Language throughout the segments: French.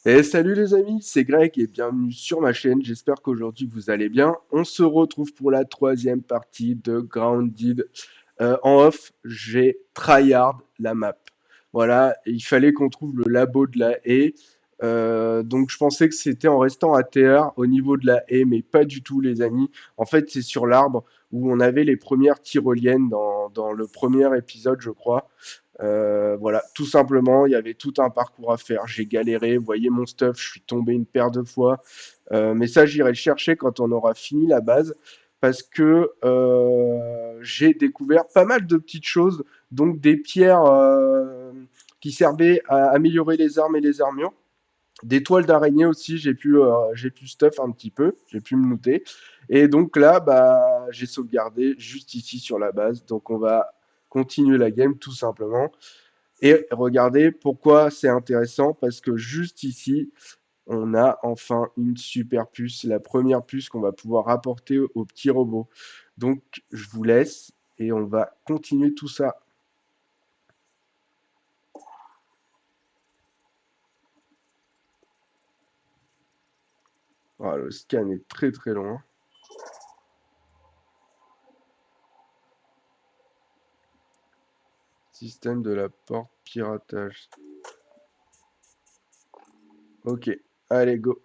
Et salut les amis, c'est Greg et bienvenue sur ma chaîne. J'espère qu'aujourd'hui vous allez bien. On se retrouve pour la troisième partie de Grounded. En off, j'ai tryhard la map. Voilà, et il fallait qu'on trouve le labo de la haie. Donc je pensais que c'était en restant à terre au niveau de la haie, mais pas du tout les amis. En fait, c'est sur l'arbre où on avait les premières tyroliennes dans le premier épisode, je crois. Voilà, tout simplement, il y avait tout un parcours à faire. J'ai galéré, vous voyez mon stuff, je suis tombé une paire de fois. Mais ça, j'irai le chercher quand on aura fini la base. Parce que j'ai découvert pas mal de petites choses, donc des pierres qui servaient à améliorer les armes et les armures. Des toiles d'araignée aussi, j'ai pu stuff un petit peu, j'ai pu me looter. Et donc là, bah, j'ai sauvegardé juste ici sur la base. Donc on va continuer la game tout simplement. Et regardez pourquoi c'est intéressant, parce que juste ici, on a enfin une super puce, la première puce qu'on va pouvoir apporter au petit robot. Donc je vous laisse et on va continuer tout ça. Oh, le scan est très très long, hein. Système de la porte piratage. Ok, allez go.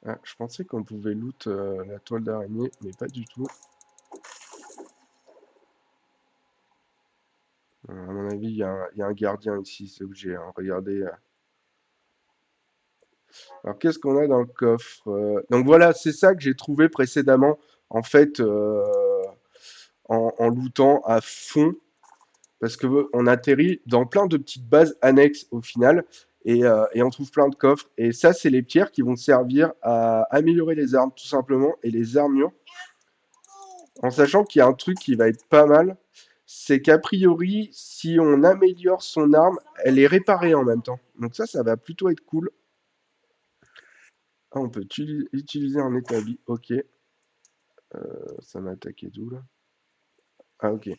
Ah, je pensais qu'on pouvait loot la toile d'araignée, mais pas du tout. À mon avis, il y a un gardien ici, c'est obligé, hein. Regardez. Alors, qu'est-ce qu'on a dans le coffre? Donc voilà, c'est ça que j'ai trouvé précédemment, en fait, en lootant à fond, parce que on atterrit dans plein de petites bases annexes au final, et on trouve plein de coffres. Et ça, c'est les pierres qui vont servir à améliorer les armes, tout simplement, et les armures. En sachant qu'il y a un truc qui va être pas mal, c'est qu'a priori, si on améliore son arme, elle est réparée en même temps. Donc ça va plutôt être cool. Ah, on peut utiliser un établi. Ok. Ça m'a attaqué d'où là? Ah, ok.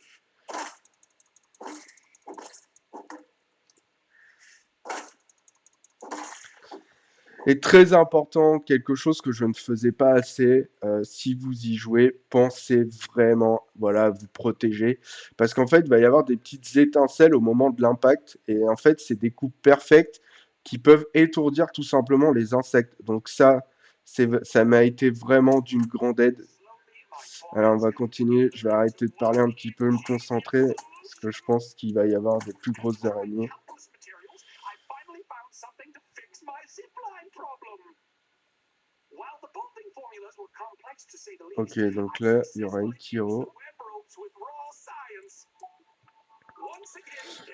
Et très important, quelque chose que je ne faisais pas assez, si vous y jouez, pensez vraiment, voilà, à vous protéger. Parce qu'en fait, il va y avoir des petites étincelles au moment de l'impact. Et en fait, c'est des coupes perfectes qui peuvent étourdir tout simplement les insectes. Donc ça m'a été vraiment d'une grande aide. Alors, on va continuer. Je vais arrêter de parler un petit peu, me concentrer. Parce que je pense qu'il va y avoir des plus grosses araignées. Ok, donc là, il y aura une Kiro.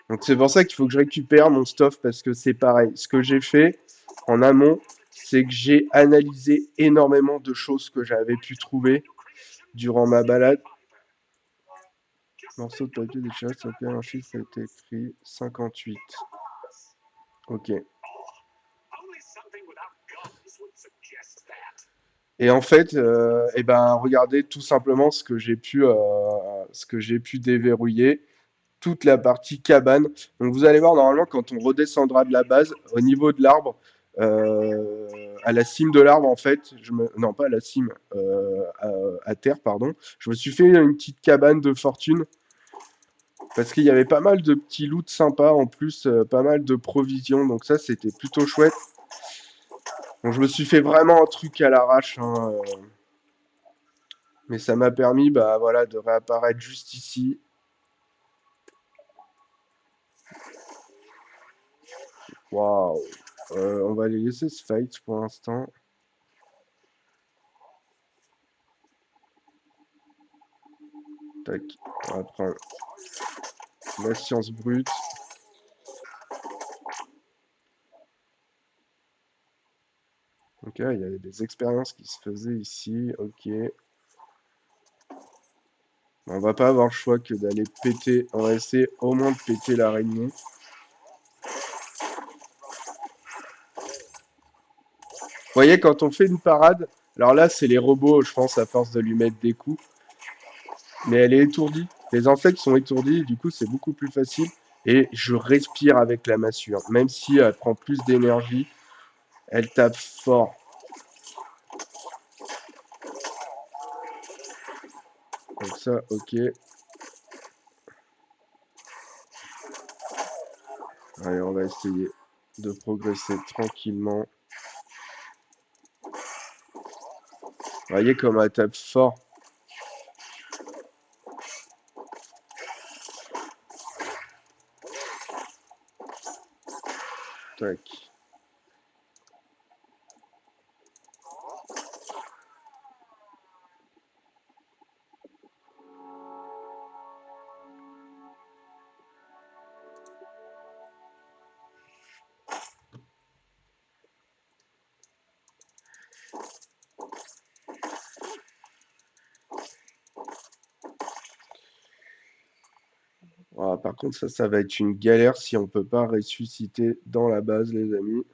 Donc c'est pour ça qu'il faut que je récupère mon stuff, parce que c'est pareil. Ce que j'ai fait en amont, c'est que j'ai analysé énormément de choses que j'avais pu trouver durant ma balade. Morceau de papier déchiré sur lequel un chiffre a été écrit 58. Ok. Et en fait, eh ben, regardez tout simplement ce que j'ai pu déverrouiller, toute la partie cabane. Donc vous allez voir, normalement, quand on redescendra de la base, au niveau de l'arbre, à la cime de l'arbre, en fait, non pas à la cime, à terre, pardon, je me suis fait une petite cabane de fortune, parce qu'il y avait pas mal de petits loots sympas, en plus, pas mal de provisions, donc ça, c'était plutôt chouette. Donc je me suis fait vraiment un truc à l'arrache, hein, mais ça m'a permis, bah voilà, de réapparaître juste ici. Waouh. On va les laisser se fight pour l'instant. Tac. On va prendre la science brute. Ok, il y avait des expériences qui se faisaient ici. Ok. On va pas avoir le choix que d'aller péter. On va essayer au moins de péter l'araignée. Vous voyez, quand on fait une parade, Alors là, c'est les robots, je pense, à force de lui mettre des coups. Mais elle est étourdie. Les insectes sont étourdis, du coup, c'est beaucoup plus facile. Et je respire avec la massue, hein. Même si elle prend plus d'énergie, elle tape fort. Donc ça, ok. Allez, on va essayer de progresser tranquillement. Vous voyez comme elle tape fort. Tac. Voilà, par contre, ça va être une galère si on peut pas ressusciter dans la base, les amis.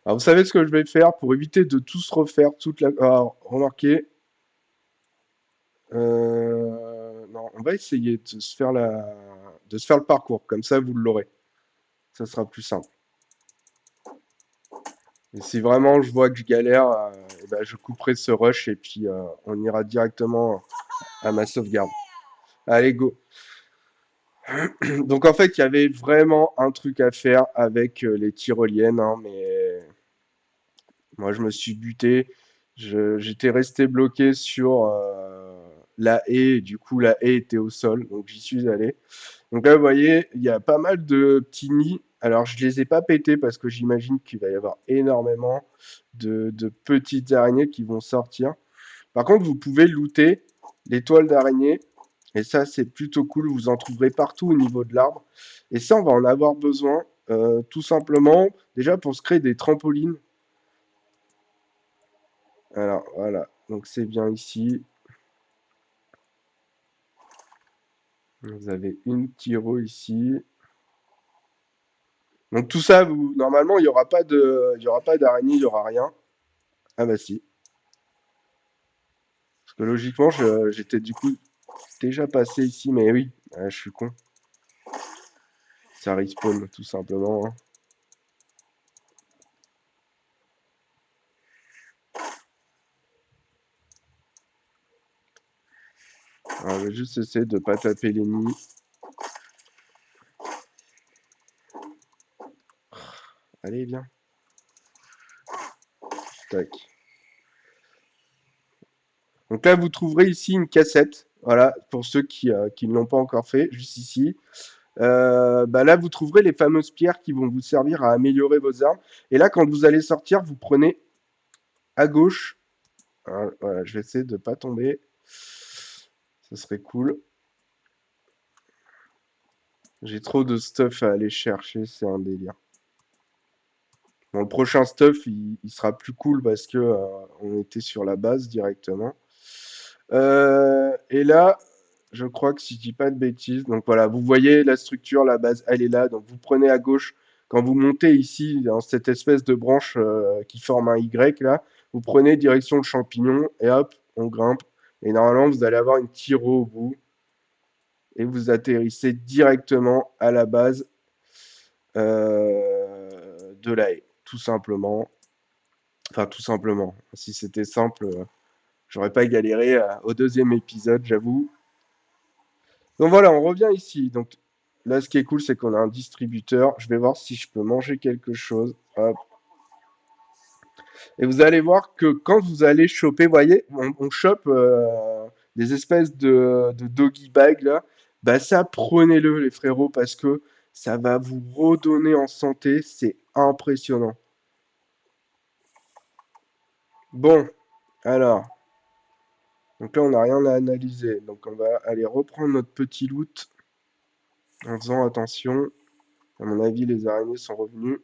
Alors, vous savez ce que je vais faire pour éviter de tous refaire toute la... Alors, remarquez, non, on va essayer de se faire de se faire le parcours. Comme ça, vous l'aurez. Ça sera plus simple. Et si vraiment je vois que je galère, eh ben, je couperai ce rush et puis on ira directement à ma sauvegarde. Allez, go. Donc en fait, il y avait vraiment un truc à faire avec les tyroliennes, hein, mais moi je me suis buté. J'étais resté bloqué sur la haie, et du coup la haie était au sol, donc j'y suis allé. Donc là, vous voyez, il y a pas mal de petits nids. Alors, je les ai pas pétés parce que j'imagine qu'il va y avoir énormément de petites araignées qui vont sortir. Par contre, vous pouvez looter les toiles d'araignée. Et ça, c'est plutôt cool. Vous en trouverez partout au niveau de l'arbre. Et ça, on va en avoir besoin tout simplement déjà pour se créer des trampolines. Alors, voilà. Donc, c'est bien ici. Vous avez une tyro ici. Donc tout ça, normalement, il n'y aura pas il y aura pas d'araignée, il n'y aura rien. Ah bah si. Parce que logiquement, j'étais du coup déjà passé ici, mais oui, je suis con. Ça respawn tout simplement, hein. Alors, je vais juste essayer de pas taper les nids. Allez, viens. Tac. Donc là, vous trouverez ici une cassette. Voilà, pour ceux qui ne l'ont pas encore fait, juste ici. Bah là, vous trouverez les fameuses pierres qui vont vous servir à améliorer vos armes. Et là, quand vous allez sortir, vous prenez à gauche. Voilà, je vais essayer de ne pas tomber. Ce serait cool. J'ai trop de stuff à aller chercher, c'est un délire. Bon, le prochain stuff, il sera plus cool parce que on était sur la base directement. Et là, je crois que si je dis pas de bêtises, donc voilà, vous voyez la structure, la base, elle est là. Donc vous prenez à gauche, quand vous montez ici dans cette espèce de branche qui forme un Y là, vous prenez direction le champignon et hop, on grimpe. Et normalement, vous allez avoir une tyro au bout et vous atterrissez directement à la base de la haie, tout simplement. Enfin, tout simplement. Si c'était simple, j'aurais pas galéré au deuxième épisode, j'avoue. Donc voilà, on revient ici. Donc là, ce qui est cool, c'est qu'on a un distributeur. Je vais voir si je peux manger quelque chose. Hop. Et vous allez voir que quand vous allez choper, vous voyez, on chope des espèces de doggy bag là. Bah ça, prenez-le les frérots parce que ça va vous redonner en santé. C'est impressionnant. Bon, alors. Donc là, on n'a rien à analyser. Donc on va aller reprendre notre petit loot en faisant attention. À mon avis, les araignées sont revenues.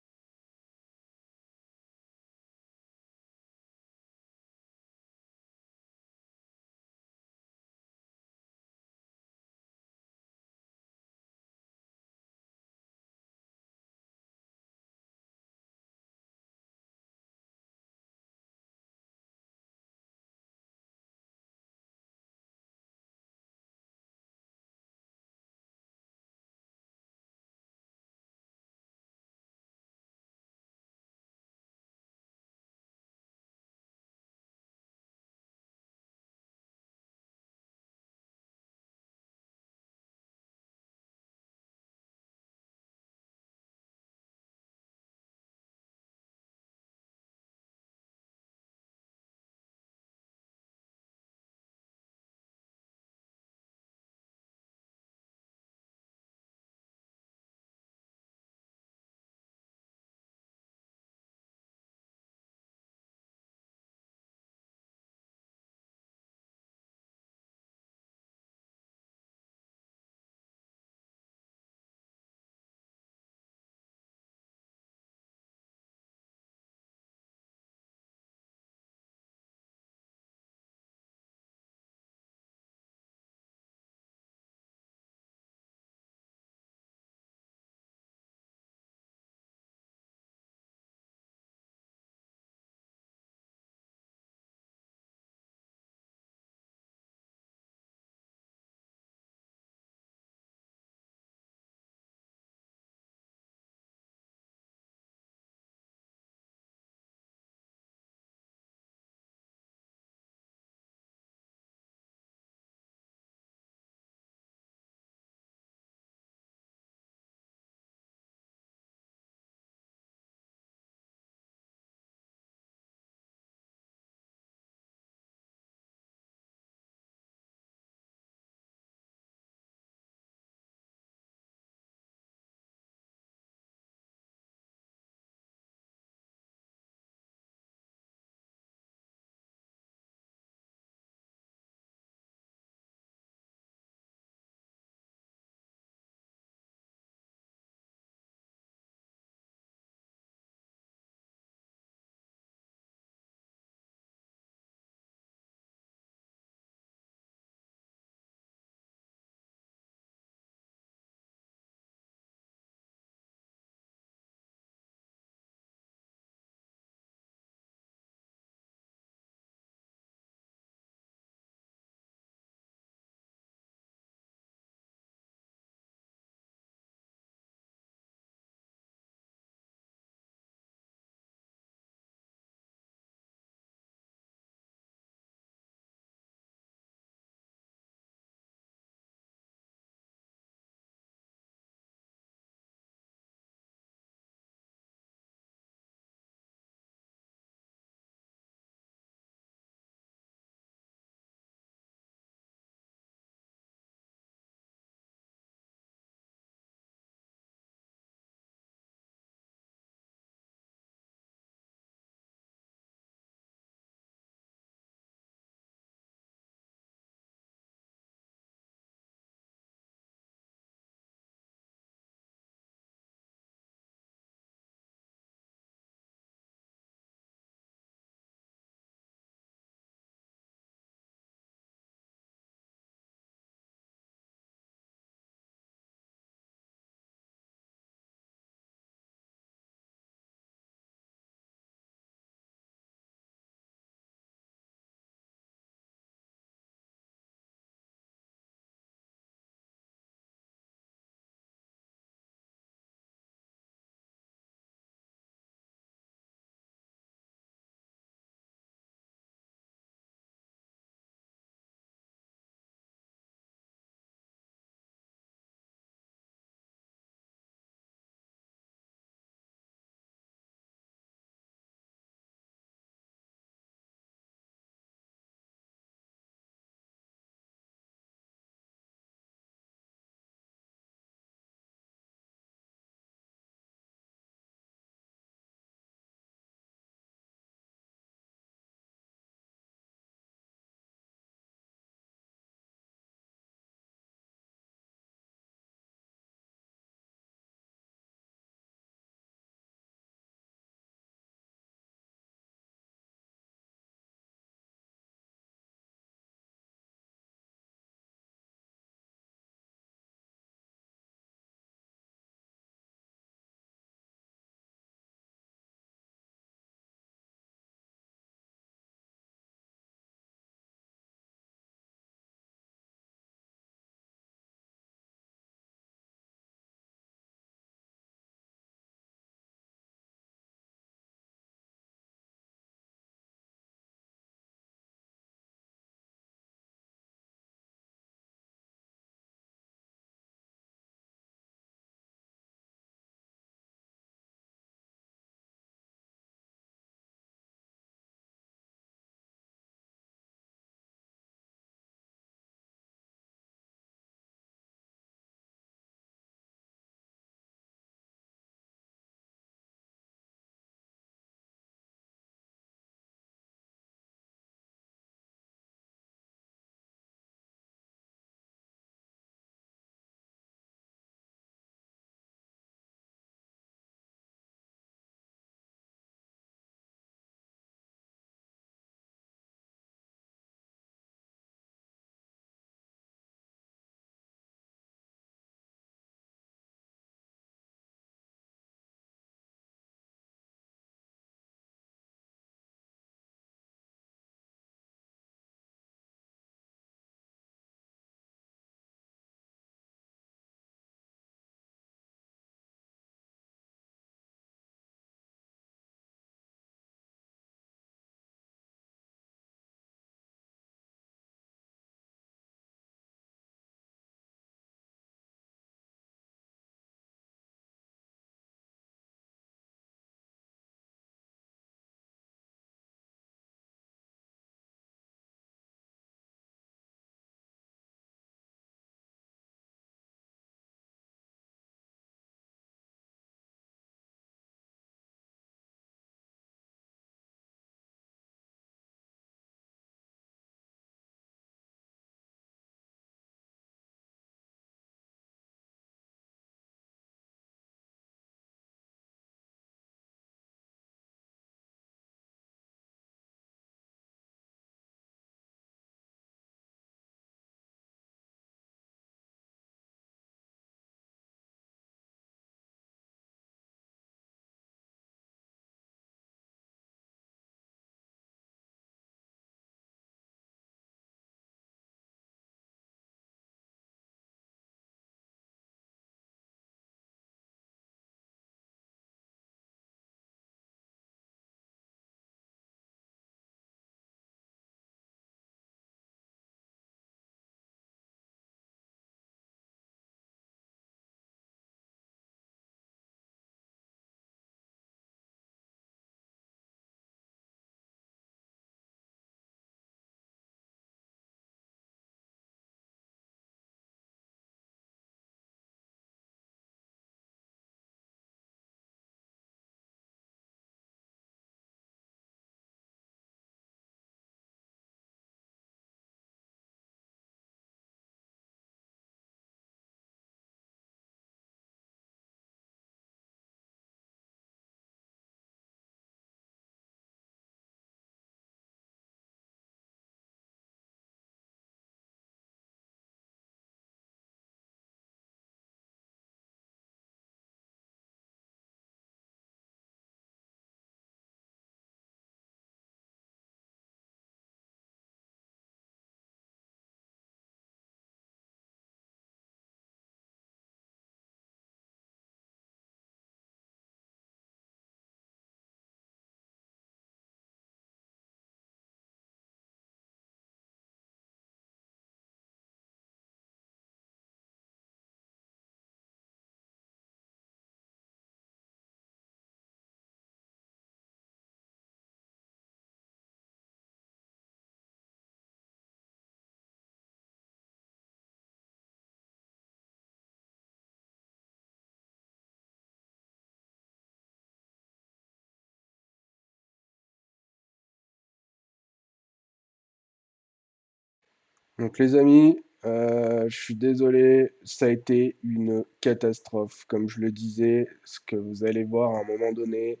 Donc les amis, je suis désolé, ça a été une catastrophe. Comme je le disais, ce que vous allez voir à un moment donné,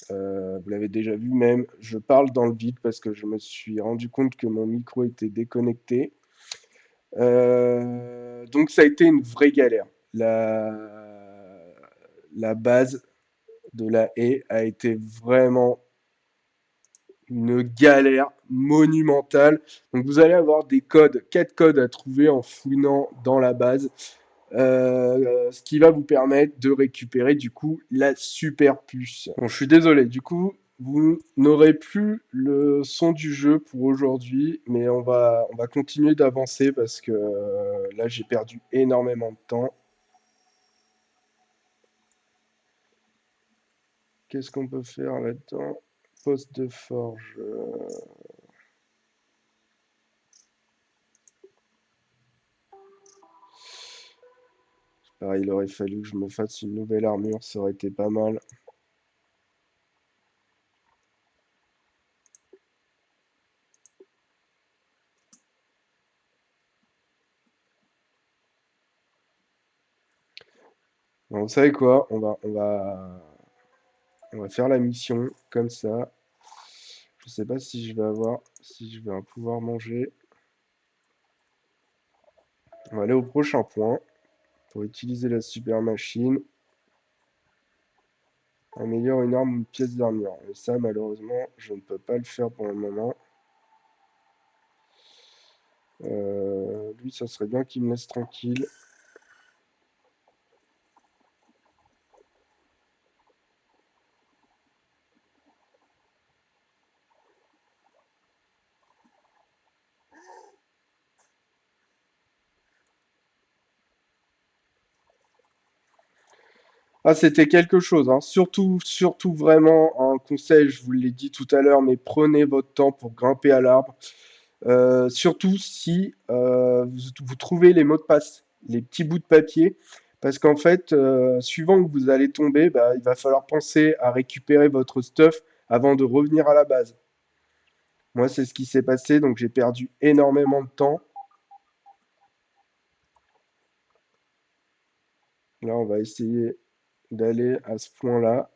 vous l'avez déjà vu même, je parle dans le vide parce que je me suis rendu compte que mon micro était déconnecté. Donc ça a été une vraie galère. La base de la haie a été vraiment une galère monumentale. Donc vous allez avoir des codes, 4 codes à trouver en fouinant dans la base, ce qui va vous permettre de récupérer du coup la super puce. Bon, je suis désolé, du coup vous n'aurez plus le son du jeu pour aujourd'hui, mais on va continuer d'avancer parce que là j'ai perdu énormément de temps. Qu'est-ce qu'on peut faire là-dedans? Poste de forge. Pareil, il aurait fallu que je me fasse une nouvelle armure, ça aurait été pas mal. Bon, vous savez quoi? On va faire la mission comme ça. Je sais pas si je vais pouvoir manger. On va aller au prochain point pour utiliser la super machine. Améliore une arme ou une pièce d'armure. Et ça, malheureusement, je ne peux pas le faire pour le moment. Lui, ça serait bien qu'il me laisse tranquille. Ah, c'était quelque chose, hein. Surtout, surtout vraiment un conseil, je vous l'ai dit tout à l'heure, mais prenez votre temps pour grimper à l'arbre. Surtout si vous trouvez les mots de passe, les petits bouts de papier, parce qu'en fait, suivant où vous allez tomber, bah, il va falloir penser à récupérer votre stuff avant de revenir à la base. Moi, c'est ce qui s'est passé, donc j'ai perdu énormément de temps. Là, on va essayer d'aller à ce point-là,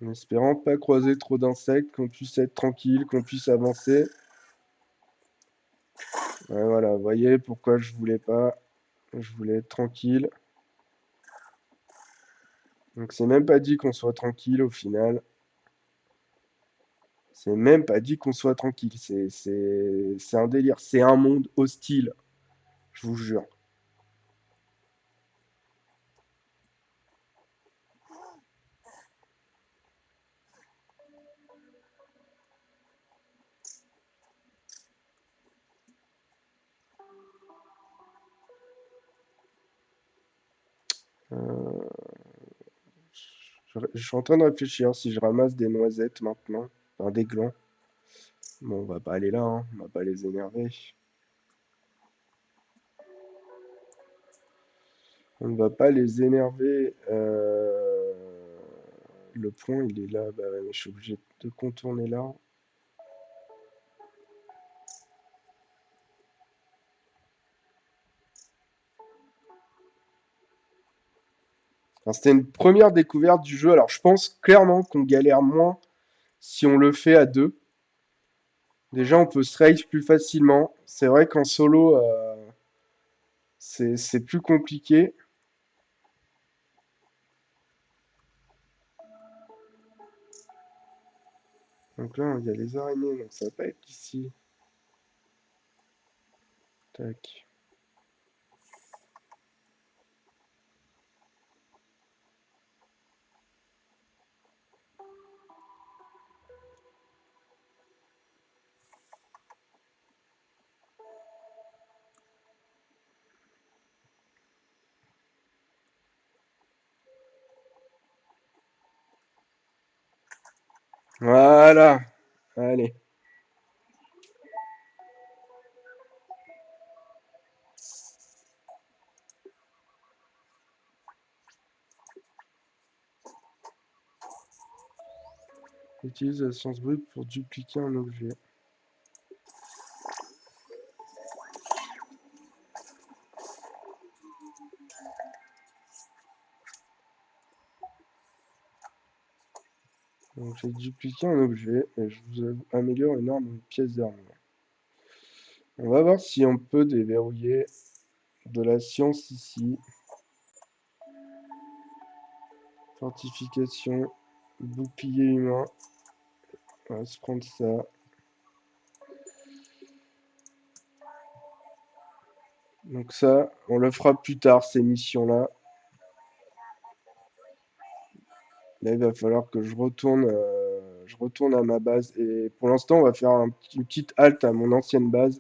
en espérant pas croiser trop d'insectes, qu'on puisse être tranquille, qu'on puisse avancer. Ouais, voilà, vous voyez pourquoi je voulais pas. Je voulais être tranquille. Donc c'est même pas dit qu'on soit tranquille au final. C'est même pas dit qu'on soit tranquille. C'est un délire. C'est un monde hostile, je vous jure. Euh, je suis en train de réfléchir si je ramasse des noisettes maintenant. Enfin, des glands. Bon, on va pas aller là, hein. On va pas les énerver. On ne va pas les énerver. Le point, il est là. Bah ouais, mais je suis obligé de contourner là. Alors, c'était une première découverte du jeu. Alors, je pense clairement qu'on galère moins si on le fait à deux. Déjà, on peut se raid plus facilement. C'est vrai qu'en solo, c'est plus compliqué. Donc là, il y a les araignées, donc ça va pas être ici. Tac. Voilà. Allez. Utilise la science brute pour dupliquer un objet. Donc j'ai dupliqué un objet et je vous améliore une arme ou une pièce d'armure. On va voir si on peut déverrouiller de la science ici. Fortification, bouclier humain. On va se prendre ça. Donc ça, on le fera plus tard, ces missions-là. Là, il va falloir que je retourne à ma base. Et pour l'instant, on va faire une petite halte à mon ancienne base.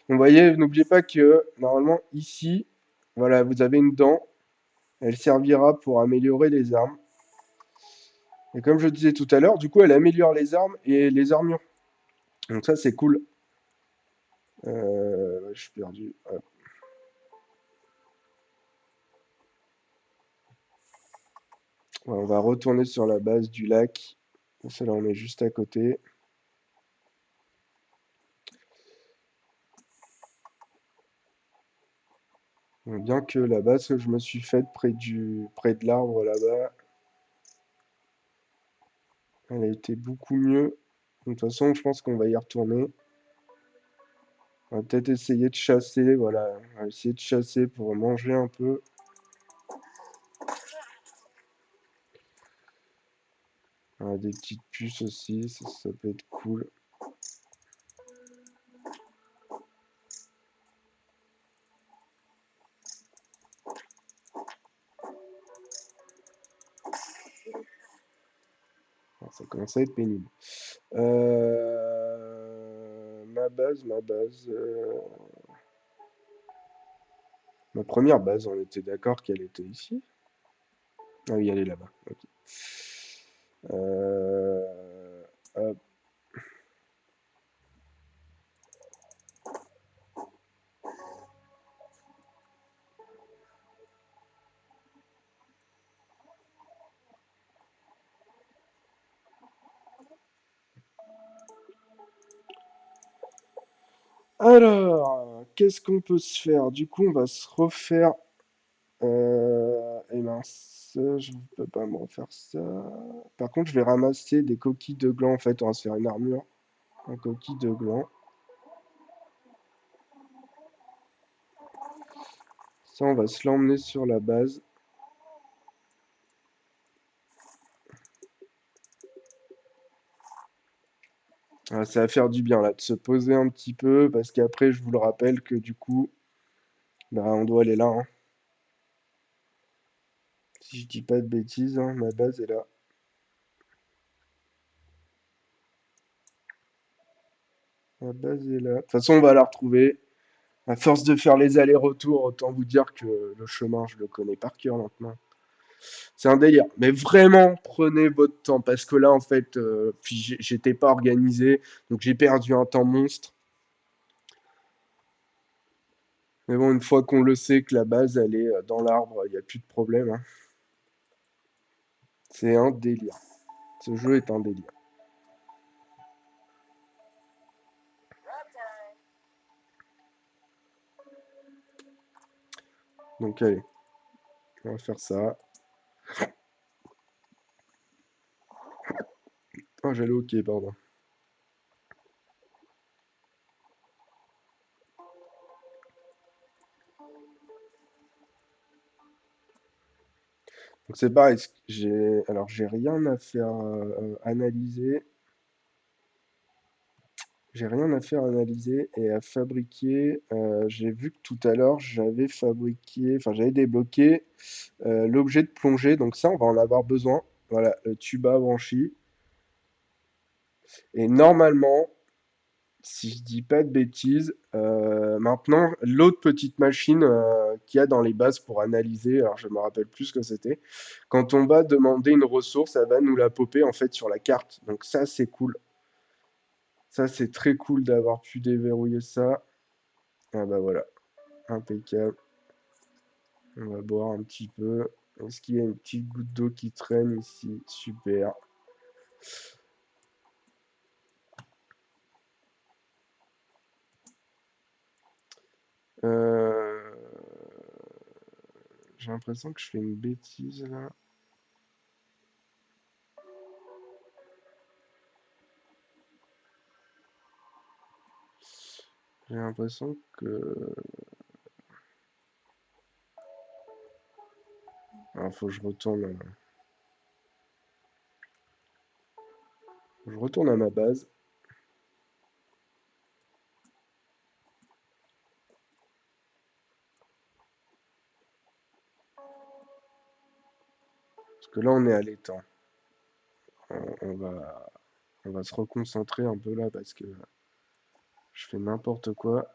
Vous voyez, n'oubliez pas que normalement, ici, voilà, vous avez une dent. Elle servira pour améliorer les armes. Et comme je disais tout à l'heure, du coup, elle améliore les armes et les armures. Donc ça, c'est cool. Ouais, je suis perdu. Hop. Ouais, on va retourner sur la base du lac. Celle-là, on est juste à côté. Donc, bien que la base que je me suis faite près de l'arbre là-bas, elle a été beaucoup mieux. De toute façon, je pense qu'on va y retourner. On va peut-être essayer de chasser, voilà. On va essayer de chasser pour manger un peu. On a des petites puces aussi, ça peut être cool. Alors, ça commence à être pénible. Ma base. Ma première base, on était d'accord qu'elle était ici. Ah oui, elle est là-bas. Ok. Hop. Alors, qu'est-ce qu'on peut se faire? Du coup, on va se refaire. Eh mince, je ne peux pas me refaire ça. Par contre, je vais ramasser des coquilles de gland. En fait, on va se faire une armure en coquilles de gland. Ça, on va se l'emmener sur la base. Ah, ça va faire du bien là de se poser un petit peu parce qu'après, je vous le rappelle que du coup, bah, on doit aller là, hein. Si je dis pas de bêtises, hein, ma base est là. Ma base est là. De toute façon, on va la retrouver. À force de faire les allers-retours, autant vous dire que le chemin, je le connais par cœur maintenant. C'est un délire. Mais vraiment, prenez votre temps. Parce que là, en fait, puis j'étais pas organisé. Donc j'ai perdu un temps monstre. Mais bon, une fois qu'on le sait que la base, elle est dans l'arbre, il n'y a plus de problème, hein. C'est un délire. Ce jeu est un délire. Donc allez, on va faire ça. Oh, j'allais ok, pardon. Donc c'est pareil. J'ai rien à faire analyser. J'ai rien à faire analyser et à fabriquer. J'ai vu que tout à l'heure, j'avais débloqué l'objet de plongée. Donc ça, on va en avoir besoin. Voilà, le tuba branchi. Et normalement, si je dis pas de bêtises, maintenant, l'autre petite machine qu'il y a dans les bases pour analyser, alors je me rappelle plus ce que c'était, quand on va demander une ressource, ça va nous la popper en fait sur la carte. Donc ça, c'est cool. Ça, c'est très cool d'avoir pu déverrouiller ça. Ah bah voilà, impeccable. On va boire un petit peu. Est-ce qu'il y a une petite goutte d'eau qui traîne ici? Super. Euh, J'ai l'impression que je fais une bêtise là. J'ai l'impression que... Alors, je retourne à ma base. Parce que là, on est à l'étang. On va, on va se reconcentrer un peu là parce que je fais n'importe quoi.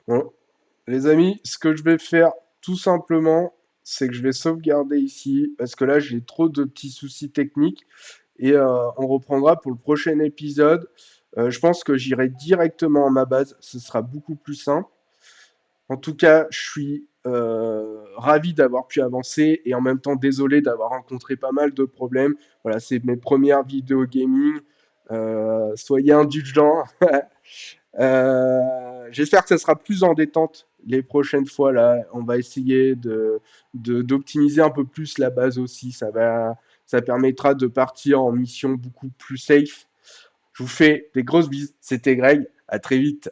Bon, les amis, ce que je vais faire tout simplement, c'est que je vais sauvegarder ici parce que là, j'ai trop de petits soucis techniques et on reprendra pour le prochain épisode. Je pense que j'irai directement à ma base, ce sera beaucoup plus simple. En tout cas, je suis ravi d'avoir pu avancer et en même temps désolé d'avoir rencontré pas mal de problèmes. Voilà, c'est mes premières vidéos gaming. Soyez indulgents. J'espère que ça sera plus en détente les prochaines fois là. On va essayer d'optimiser un peu plus la base aussi. Ça permettra de partir en mission beaucoup plus safe. Je vous fais des grosses bises. C'était Greg. À très vite.